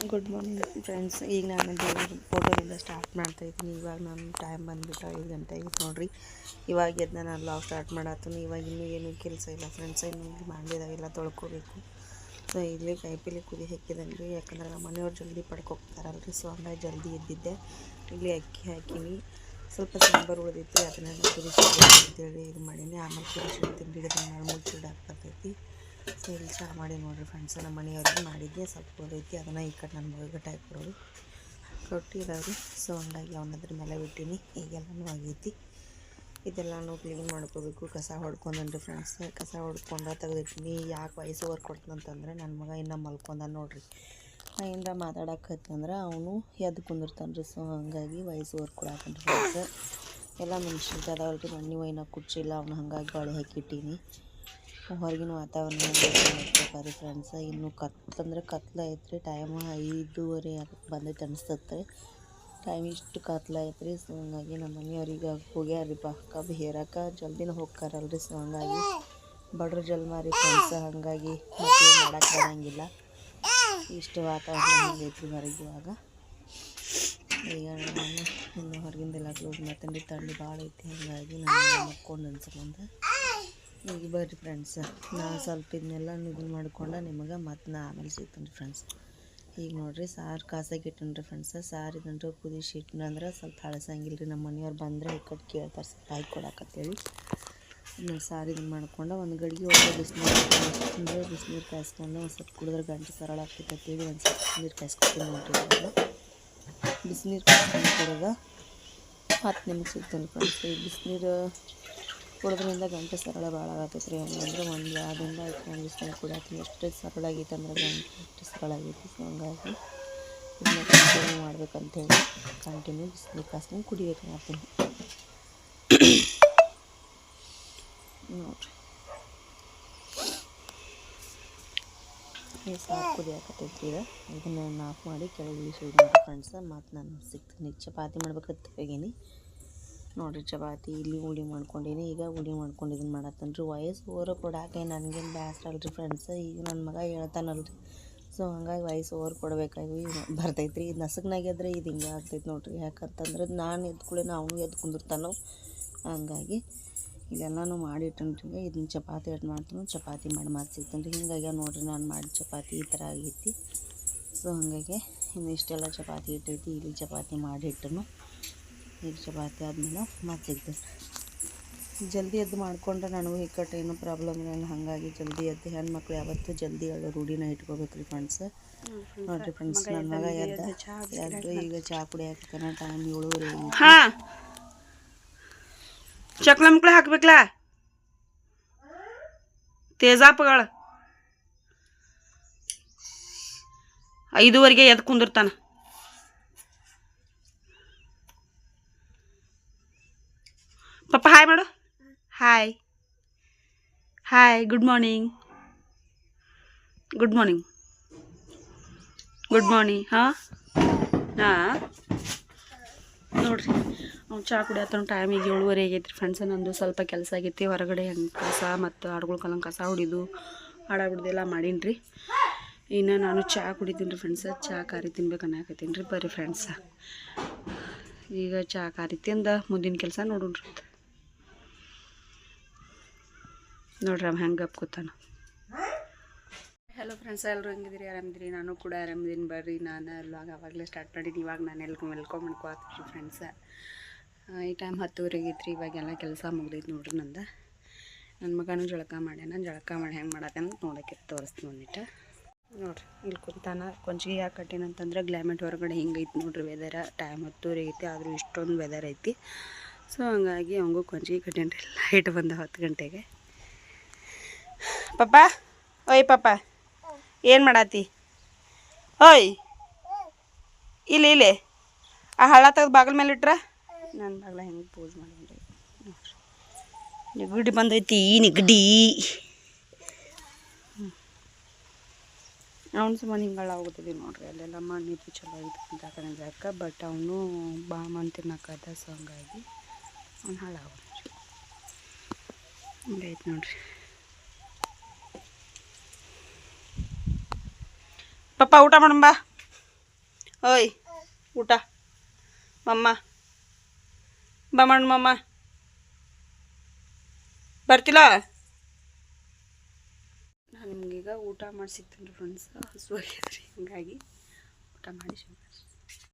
Good morning friends. ಈಗ ನಾನು ದೇವ್ರ ಫೋಟೋದಿಂದ ಸ್ಟಾರ್ಟ್ ಮಾಡ್ತಾಯಿದ್ದೀನಿ. ಇವಾಗ ನಾನು ಟೈಮ್ ಬಂದುಬಿಟ್ಟು 5 ಗಂಟೆ ಆಗಿತ್ತು ನೋಡಿರಿ. ಇವಾಗ ಎದ್ದು ನಾನು ಲಾಗ್ ಸ್ಟಾರ್ಟ್ ಮಾಡತ್ತೀನಿ. ಇವಾಗ ಇನ್ನೂ ಏನೂ ಕೆಲಸ ಇಲ್ಲ ಫ್ರೆಂಡ್ಸ್. ಇನ್ನೂ ಇಲ್ಲಿ ಮಾಡಿದಾಗೆಲ್ಲ ತೊಳ್ಕೊಬೇಕು. ಸೊ ಇಲ್ಲಿ ಕಾಯಿಪಲ್ಲೆ ಕುದಿ ಹಾಕಿದ್ದೇನೆ ರೀ, ಯಾಕಂದ್ರೆ ನಮ್ಮ ಮನೆಯವ್ರು ಜಲ್ದಿ ಪಡ್ಕೊತಾರಲ್ರಿ. ಸೊ ಹಂಗಾಗಿ ಜಲ್ದಿ ಎದ್ದಿದ್ದೆ. ಇಲ್ಲಿ ಅಕ್ಕಿ ಹಾಕೀನಿ, ಸ್ವಲ್ಪ ಸಾಂಬಾರು ಉಳಿದಿತ್ತು, ಅದನ್ನೆಲ್ಲ ಕುದಿಸಿಡ್ಬೇಕು ಅಂತೇಳಿ ಇದು ಮಾಡೀನಿ. ಆಮೇಲೆ ಕುದಿಸಿಡ್ತೀನಿ ರೀ, ಅದನ್ನು ಮುಚ್ಚಿಡಕ್ಕೆ ಬರ್ತೈತಿ. ಸೊ ಇಲ್ಲಿ ಚಹಾ ಮಾಡಿ ನೋಡಿರಿ ಫ್ರೆಂಡ್ಸ್. ನಮ್ಮ ಮನೆಯವ್ರಿಗೆ ಮಾಡಿದ್ದೆ, ಸ್ವಲ್ಪ ಉಳಿದೈತಿ, ಅದನ್ನು ಈ ಕಡೆ ನನ್ನ ಮಗಗೆ ಟೈಪ್ ಕೊಡೋದು ಕೊಟ್ಟಿದ್ದಾವ್ರಿ. ಸೊ ಹಂಗಾಗಿ ಅವನದ್ರ ಮೇಲೆ ಬಿಟ್ಟೀನಿ. ಈಗೆಲ್ಲನೂ ಆಗೈತಿ. ಇದೆಲ್ಲನೂ ಕ್ಲೀನ್ ಮಾಡ್ಕೋಬೇಕು. ಕಸ ಹೊಡ್ಕೊಂಡನ್ರಿ ಫ್ರೆಂಡ್ಸ್. ಕಸ ಹೊಡ್ಕೊಂಡು ತೆಗೆದಿಟ್ಟಿನಿ. ಯಾಕೆ ವಾಯ್ಸ್ ಓವರ್ ಕೊಡ್ತಂತಂದ್ರೆ ನನ್ನ ಮಗ ಇನ್ನೂ ಮಲ್ಕೊಂಡ ನೋಡಿರಿ. ನಾ ಏನಾರ ಮಾತಾಡಕತ್ತಂದ್ರೆ ಅವನು ಎದ್ದು ಕುಂದಿರ್ತಾನೆ ರೀ. ಸೊ ಹಂಗಾಗಿ ವಾಯ್ಸ್ ಓವರ್ ಕೊಡಾಕಂಡ್ರಿ ಫ್ರೆಂಡ್ಸ್. ಎಲ್ಲ ಮೆಣಸಿನ್ಕಾಯಿ ಅದಾವಲ್ರಿ, ಮಣ್ಣಿ ಒಯ್ನ ಕುಚ್ಚಿಲ್ಲ ಅವನು, ಹಂಗಾಗಿ ಗಾಳಿ ಹಾಕಿಟ್ಟೀನಿ. ಹೊರಗಿನ ವಾತಾವರಣ ನೋಡ್ಬೇಕಾದ್ರೆ ಫ್ರೆಂಡ್ಸ್. ಇನ್ನು ಕತ್ಲು ಐತ್ರಿ. ಟೈಮ್ 5:30 ಬಂದೈತೆ ಅನಿಸ್ತತ್ತೆ. ಟೈಮ್ ಇಷ್ಟು ಕತ್ಲು ಐತ್ರಿ. ಸೊ ಹಂಗಾಗಿ ನಮ್ಮ ಮನೆಯವ್ರಿಗೆ ಹೋಗ್ಯಾರ್ರಿ ಕಬ್ಬು ಹೇರಕ್ಕೆ, ಜಲ್ದಿನ ಹೋಗ್ತಾರಲ್ರಿ. ಸೊ ಹಂಗಾಗಿ ಬಡ್ರು ಜಲ್ಮಾರಿ ಫ್ರೆಂಡ್ಸ್. ಹಾಗಾಗಿ ಮತ್ತೆ ಮಾಡೋಕ್ಕೆ ಬರೋಂಗಿಲ್ಲ. ಇಷ್ಟು ವಾತಾವರಣ ಹಿಂಗೈತ್ರಿ ಹೊರಗೆ. ಇವಾಗ ಈಗ ನಾನು ಇನ್ನು ಹೊರಗಿಂದೆಲ್ಲ ಕ್ಲೋಸ್ ಮಾಡ್ತೀನಿ. ಥಂಡಿ ಭಾಳ ಐತಿ, ಹಾಗಾಗಿ ನಾನು ಮಕ್ಕೊಂಡು ಅನ್ಸ್ಕೊಂಡ. ಈಗ ಬರ್ರಿ ಫ್ರೆಂಡ್ಸ್, ನಾನು ಸ್ವಲ್ಪ ಇದನ್ನೆಲ್ಲ ಇದನ್ನು ಮಾಡ್ಕೊಂಡು ನಿಮಗೆ ಮತ್ತೆ ನಾ ಆಮೇಲೆ ಸಿಗ್ತೀನಿ ರೀ ಫ್ರೆಂಡ್ಸ್. ಈಗ ನೋಡಿರಿ ಸಾರು ಕಾಸಾಗಿ ಇಟ್ಟನು ರೀ ಫ್ರೆಂಡ್ಸ್. ಸಾರು ಇದನ್ನು ಕುದಿಸಿ ಇಟ್ಟನಂದ್ರೆ ಸ್ವಲ್ಪ ಹಳಸಂಗಿಲ್ಲ ರೀ. ನಮ್ಮ ಮನೆಯವ್ರು ಬಂದರೆ ಈ ಕಡೆ ಕೇಳ್ತಾರೆ ಸ್ವಲ್ಪ ಹಾಕಿ ಕೊಡಕತ್ತೇಳಿ. ಇನ್ನು ಸಾರು ಇದನ್ನು ಮಾಡ್ಕೊಂಡು ಒಂದು ಗಡಿಗೆ ಒಳಗೆ ಬಿಸಿನೀರು ಕಾಯಿಸ್ಕೊಂಡು ಒಂದು ಸ್ವಲ್ಪ ಕುಡಿದ್ರೆ ಗಂಟು ಸರಳ ಆಗ್ತೈತೆ ಅಂತೇಳಿ ಒಂದು ಸ್ವಲ್ಪ ನೀರು ಕಾಯಿಸ್ಕೊತೀನಿ ನೋಡ್ರಿ. ಬಿಸಿನೀರು ಕಾಯಿಸ್ಕೊಂಡು ಕುಡಿದು 10 ನಿಮಿಷ ಸಿಗ್ತಾನೆ ಫ್ರೆಂಡ್ಸ್. ಈ ಬಿಸಿನೀರು ಕುಡಿದ್ರಿಂದ ಗಂಟೆ ಸರಳ ಭಾಳ ಆಗತ್ತೈತೆ ರೀ. ಹಂಗಂದ್ರೆ ಒಂದು ವಾರದಿಂದ ಇಟ್ಕೊಂಡು ಬಿಸಿನೀರು ಕುಡಿಯತ್ತೀನಿ. ಎಷ್ಟು ಸರಳ ಆಗೈತೆ ಅಂದ್ರೆ ಗಂಟೆ ಎಷ್ಟು ಸರಳ ಆಗೈತಿ. ಸೊ ಹಂಗಾಗಿ ಇದನ್ನ ಕಂಟಿನ್ಯೂ ಮಾಡ್ಬೇಕಂತೇಳಿ ಕಂಟಿನ್ಯೂ ಬಿಸಿನೀರು ಕಾಸ್ಕೊಂಡು ಕುಡಿಬೇಕು ಮಾಡ್ತೀನಿ ನೋಡಿರಿ. ಈ ಸಾರು ಕುದಿಯಾಕತ್ತೈತ್ರಿ. ಇದನ್ನು ಆಫ್ ಮಾಡಿ ಕೆಳಗೆ ಇಳಿಸಿಡ್ತೀನಿ ಫ್ರೆಂಡ್ಸ್. ಮತ್ತು ನಾನು ಸಿಗ್ತೀನಿ. ಚಪಾತಿ ಮಾಡ್ಬೇಕಂತ ಹೋಗೀನಿ ನೋಡಿರಿ. ಚಪಾತಿ ಇಲ್ಲಿ ಉಳಿ ಮಾಡ್ಕೊಂಡೀನಿ. ಈಗ ಉಳಿ ಮಾಡ್ಕೊಂಡು ಇದನ್ನು ಮಾಡತ್ತೇನೆ ರೀ. ವಾಯ್ಸ್ ಓವರ್ ಕೊಡಾಕೆ ನನಗೇನು ಬೇಸರ ಅಲ್ರಿ ಫ್ರೆಂಡ್ಸ್. ಈಗ ನನ್ನ ಮಗ ಹೇಳ್ತಾನಲ್ರಿ. ಸೊ ಹಂಗಾಗಿ ವಾಯ್ಸ್ ಓವರ್ ಕೊಡಬೇಕಾಗಿ ಬರ್ತೈತೆ ರೀ. ನಸಗ್ನಾಗಿದ್ರೆ ಇದು ಹಿಂಗೆ ಆಗ್ತೈತೆ ನೋಡಿರಿ. ಯಾಕಂತಂದ್ರೆ ನಾನು ಎದ್ಕೊಳ್ಳಿ ಅವನು ಎದ್ದು ಕುಂದಿರ್ತಾನೋ. ಹಂಗಾಗಿ ಇಲ್ಲೆಲ್ಲನೂ ಮಾಡಿಟ್ಟನ್ರಿ. ಇದನ್ನ ಚಪಾತಿ ಎಡ್ ಮಾಡ್ತೀನಿ. ಚಪಾತಿ ಮಾಡಿ ಮಾತು ಸಿಗ್ತೀನಿ ರೀ. ಹಿಂಗಾಗಿ ನೋಡಿರಿ ನಾನು ಮಾಡಿ ಚಪಾತಿ ಈ ಥರ ಆಗೈತಿ. ಸೊ ಹಾಗಾಗಿ ಇನ್ನು ಇಷ್ಟೆಲ್ಲ ಚಪಾತಿ ಇಟ್ಟೈತಿ. ಇಲ್ಲಿ ಚಪಾತಿ ಮಾಡಿಟ್ಟನು. ಈಗ ಚಪಾತಿ ಆದಮೇಲೆ ಮತ್ತೆ ಸಿಗ್ತದೆ. ಜಲ್ದಿ ಎದ್ದು ಮಾಡಿಕೊಂಡ್ರೆ ನನಗೂ ಈ ಕಡೆ ಏನೂ ಪ್ರಾಬ್ಲಮ್ ಇಲ್ಲ. ಹಾಗಾಗಿ ಜಲ್ದಿ ಎದ್ದು ಹೆಣ್ಮಕ್ಳು ಯಾವತ್ತೂ ಜಲ್ದಿ ಹೇಳೋ ರೂಢಿನ ಇಟ್ಕೋಬೇಕು ರೀ ಫ್ರೆಂಡ್ಸ್. ನೋಡಿರಿ ಫ್ರೆಂಡ್ಸ್, ನನ್ನ ಮಗ ಎದ್ದು ಈಗ ಚಹಾ ಕುಡಿಯಾಕತ್ತಾನ. ಟೈಮ್ 7:30. ಹಾಂ, ಚಕ್ಲ ಮಕ್ಳು ಹಾಕ್ಬೇಕಲ್ಲ ತೇಜಾಪಗಳು. 5:15 ಎದ್ದು ಕುಂದಿರ್ತಾನ. ಪಪ್ಪ ಹಾಯ್ ಮಾಡು. Hi hi. Good morning good morning good morning. ಹಾಂ ಹಾಂ ನೋಡಿರಿ, ಅವ್ನು ಚಹಾ ಕುಡಿಯತ್ತ. ಟೈಮ್ ಈಗ 7:30 ಆಗೈತಿ ಫ್ರೆಂಡ್ಸ್. ನಂದು ಸ್ವಲ್ಪ ಕೆಲಸ ಆಗೈತಿ ಹೊರಗಡೆ. ಕಸ ಮತ್ತು ಆಡುಗಳ ಕಲಂಗೆ ಕಸ ಹೊಡಿದು ಹಾಡ ಬಿಡ್ದೆಲ್ಲ ಮಾಡೀನಿ ರೀ. ಇನ್ನು ನಾನು ಚಹಾ ಕುಡಿತೀನಿ ರೀ ಫ್ರೆಂಡ್ಸ್. ಚಹಾ ಕಾರಿ ತಿನ್ಬೇಕು ಅನ್ನಕತ್ತೀನಿ ರೀ. ಬರ್ರಿ ಫ್ರೆಂಡ್ಸ, ಈಗ ಚಹಾ ಕಾರಿ ತಿಂದ ಮುಂದಿನ ಕೆಲಸ ನೋಡೋಣ್ರಿ. ನೋಡ್ರಿ ಅವ ಹೆಂಗೆ ಗಪ್ ಕೂತಾನ. ಹಲೋ ಫ್ರೆಂಡ್ಸ್, ಎಲ್ಲರೂ ಹೆಂಗಿದ್ದೀರಿ? ಆರಾಮಿದ್ದೀರಿ? ನಾನು ಕೂಡ ಆರಾಮಿದ್ದೀನಿ. ಬರ್ರಿ, ನಾನು ವ್ಲಾಗ್ ಆವಾಗಲೇ ಸ್ಟಾರ್ಟ್ ಮಾಡಿದ್ದೀನಿ. ಇವಾಗ ನಾನು ವೆಲ್ಕಮ್ ಮಾಡ್ಕೊತೀನಿ ಫ್ರೆಂಡ್ಸ. ಈ ಟೈಮ್ 10:30 ಆಗೈತ್ರಿ. ಇವಾಗೆಲ್ಲ ಕೆಲಸ ಮುಗ್ದೈತೆ ನೋಡ್ರಿ ನಂದು. ನನ್ನ ಮಗನೂ ಜಳಕ ಮಾಡ್ಯಾನ. ಜಳಕ ಮಾಡಿ ಹೆಂಗೆ ಮಾಡತ್ತೇನೆ ನೋಡೋಕ್ಕೆ ತೋರಿಸ್ತೀನಿ ಒಂದಿಟ್ಟು. ನೋಡಿರಿ ಇಲ್ಲಿ ಕುಂತಾನ. ಕೊಂಚಿಗೆ ಯಾಕೆ ಕಟ್ಟೇನಂತಂದ್ರೆ ಕ್ಲೈಮೇಟ್ ಹೊರಗಡೆ ಹಿಂಗೈತಿ ನೋಡ್ರಿ ವೆದರ. ಟೈಮ್ 10:30 ಆಗೈತಿ, ಆದರೂ ಇಷ್ಟೊಂದು ವೆದರ್ ಐತಿ. ಸೊ ಹಂಗಾಗಿ ಅವಂಗೂ ಕೊಂಚಿಗೆ ಕಟ್ಟೇನಿ ರೀ. ಲೈಟ್ ಬಂದ 10 ಗಂಟೆಗೆ. ಪಪ್ಪ, ಓಯ್ ಪಪ್ಪ, ಏನು ಮಾಡತ್ತಿ? ಓಯ್ ಇಲ್ಲಿ ಆ ಹಳ್ಳ ತೆಗೆದು ಬಾಗಿಲ ಮೇಲೆ ಇಟ್ರ. ನನ್ನ ಬಾಗಿಲ ಹೆಂಗೆ ಪೋಸ್ ಮಾಡಿ ನೋಡ್ರಿ. ನೆಗಡಿ ಬಂದೈತಿ, ನೆಗಡಿ. ಅವ್ನು ಸುಮ್ಮನೆ ಹಿಂಗಳ ಹೋಗ್ತದೆ ನೋಡ್ರಿ. ಅಲ್ಲೆಲ್ಲ ಮಣ್ಣಿತ್ತು ಚಲೋ ಐತಿ ಅಂತ ಕಣಕ್ಕೆ. ಬಟ್ ಅವನು ಭಾಳ ಮಂದಿ ತಿನ್ನಕತ್ತ. ಸೊ ಹಂಗಾಗಿ ಅವ್ನು ಹಾಳಾಗೋದ್ರಿ. ಹಿಂಗೈತೆ ನೋಡ್ರಿ. ಪಪ್ಪ ಊಟ ಮಾಡಂಬ. ಓಯ್ ಊಟ ಮಮ್ಮ ಬಾ ಮಾಡು ಮಮ್ಮ ಬರ್ತಿಲ್ಲ. ನಾನು ನಿಮ್ಗೀಗ ಊಟ ಮಾಡಿ ಸಿಗ್ತೀನಿ ಫ್ರೆಂಡ್ಸ್, ಹಸುವಾಗ್ಯದ್ರಿ, ಹಂಗಾಗಿ ಊಟ ಮಾಡಿ